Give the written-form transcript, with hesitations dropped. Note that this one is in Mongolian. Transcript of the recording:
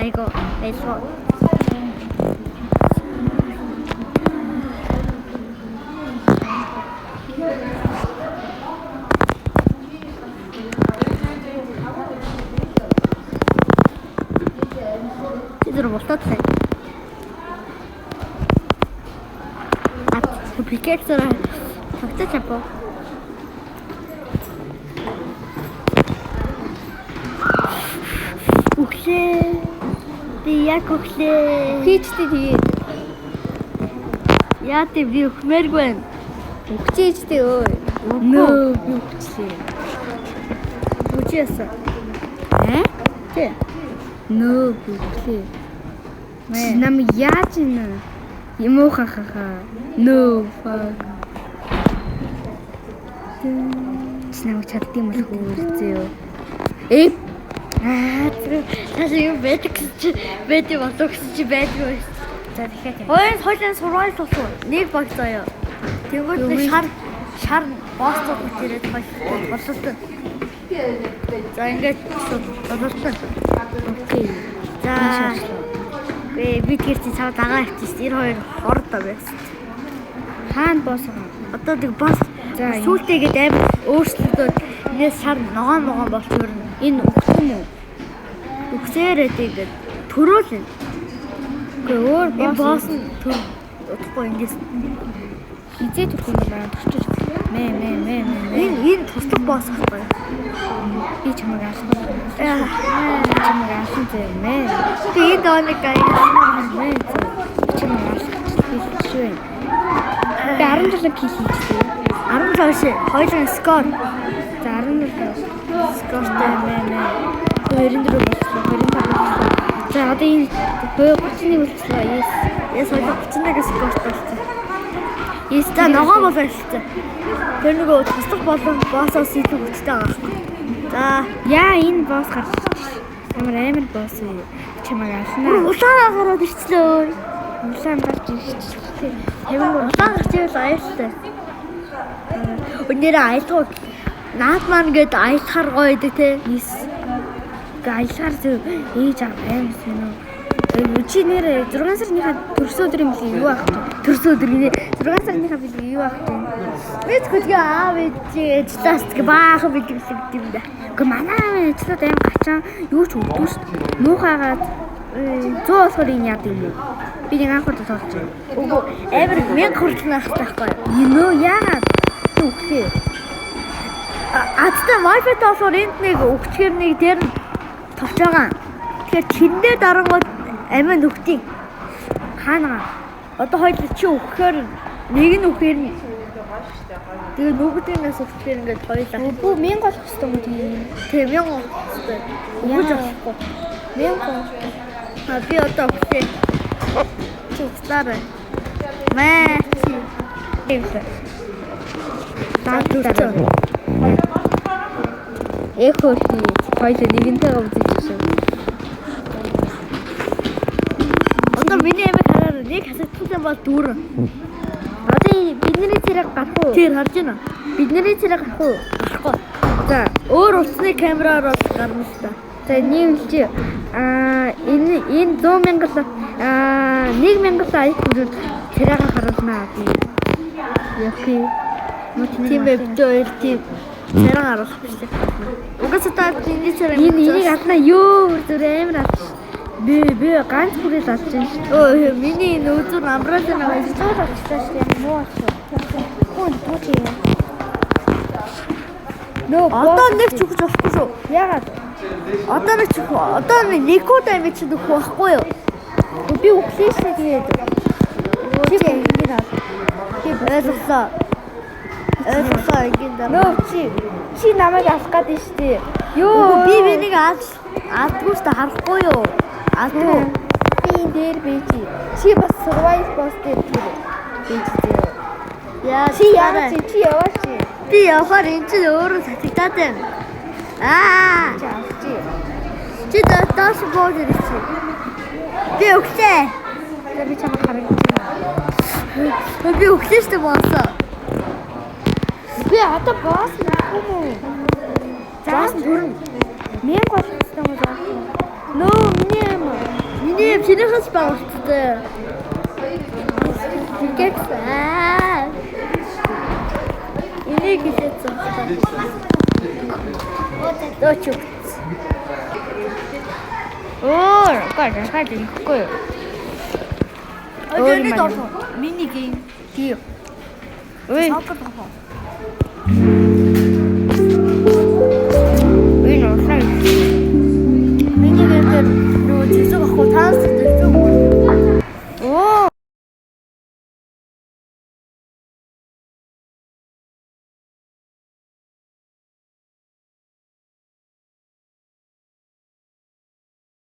이거 매서 제대로 못 떴어. 그 빅엑스를 박자 잡고. 혹시 яг хөглөө. Хийчтэй тэгээд. Яа тий би хмээргүй байна. Өгчээжтэй өө. Нөө би өгчлээ. Өгчээсэ. Тий. Нөө би өгчлээ. Нам яаж юм? Юмоо хахаха. Нөө фак. Снаа чаддсан мэл хөөрцөө. Таашаа юу байдаг болов чи байдгүй. За дахиад. Хойлын сурвал тусуу. Нэг баг заяа. Тэнгүүд шар боостод ирээд боловсон. За ингээд боловсон. Окей. За. Би гэрчи цаа дагаа авчихсан. 92 хордоо байсан. Хаана боосоо? Одоо тэг бос. За сүүлтэйгээд амар өөрчлөлтөө энэ шар ногоон болчихорно. Энэ өгсөн юм. Үгсээрээ тэгээд төрөөлнө. Гэхдээ өөр босс нь төр утахгүй ингээс хизээ төрөх юм байна. Төрчих. Энэ туслах босс байхгүй. Би чамайг аасан. Чамайг аасан зэ. Би энэ дооник аяа. Чамайг аасан. Шүү. Би 17 кг хийчихсэн. 17 хоёрын скор. За 17 скортай мэ. 24 болчихлоо. За одоо энэ 31 болчихлоо. Яс 31 скорт болчихсон. Яста ногоо болчихсон. Тэр нөгөө туслах болон боссоос илүү хүчтэй байгаа байхгүй. За яа энэ босс гарч амар босс үү. Чамайг аснаа. Улаан гараад ирчлээ. Улаан гарч ирчихлээ. Хэвэн улаан гарч ивэл аюултай. Өнөөдөр аялгаа наад маань гээд аялахаар гоё идэг те. Аялахаар зөв ээж аав юм. Чи нэр 6 сарныхаа төрсөн өдөр юм билээ юу ах вэ? Төрсөн өдөр гинэ 6 сарныхаа билээ юу ах вэ? Мэдгүй аав ээжлээс баахан билээ юм да. Гэхдээ манай ээжлээд аим гачаа юу ч өгдөө шүү дээ. Муухайгаад 100 болохоор энэ яд юм уу? Би нэг анхаарал тоолж байна. Үгүй амар 1000 хүртэл наахтай байхгүй. Энэ яагаад үгүй. Аттай wifi тоосоор энд нэг өгчгэр нэг дээр товч байгаа. Тэгэхээр чиндээ дарангууд амин өгтий. Хаана? Одоо хоёул чи өгөхээр нэг нь өгөхээр нь. Тэгээ нөгөөдөөс өгөхээр ингээд хоёулаа. Үгүй 1000 болох хэвээр юм тийм. Тэгээ 1000 болох хэвээр. Үгүй болохгүй. 1000. Би одоо өгчээ. Чи өгсараа. Маа чи. Таатуу. Эхорхи хоёул нэгэнтэйгээ үзэж шүү. Одоо миний амиг хараа нэг хасагдсан бол дүүрэн. Одоо бидний царайг гарах уу? Тэр харж байна. Бидний царайг гарах уу? Гарахгүй. За Өөр утасны камераар бол гарна л та. За нийлж энэ 100,000 1,000 аяг хүрээд царайгаа харуулнаа би. Яхи Тийм ээ бид хоёр тийм царай гаргах биш үү? Угаасаа та энэ царай энийг аднаа ёо зүр амар ад. Би ганц хүрээд авч байна шүү. Өө миний энэ үзүр амбразын аваад Зур авчихсан шүү дээ. Муу авчих. Хүн түүч юм. одоо нэг ч өгч болохгүй шүү. Ягаад? Одоо нэг код аймаг ч өгөх байхгүй юу? Би өглөөсөө тэгээд чи ингэж ав. Би ойлголоо. Ойлголоо ингэ Нөө чи намайг авах гэдэг шүү дээ. Йоо би бинийг алдгүй та харахгүй юу? Алдгүй. Би энэ дээр бийчи. Чи бас survival boss дээр бийчи дээ. Яа Чи яагаад чи яваач чи. би явахаар энэ чинь өөрөө татагдаад байна. Чи авчи. Чи даас бод ирэх. Би өглөө. Би чамд харагдаж байна. Би өглөө штэ боосоо. Би одоо босс нахгүй мүү. Заас төрн. Мен болох гэсэн юм байна. Нөө миний юм. Миний чинийхээс байгуулттай. Гэвсэн. Энийг хэлээсэн. Дооч. Гад ихгүй. Өөр нэг орсон. Миний гейм. Тийм. Ой.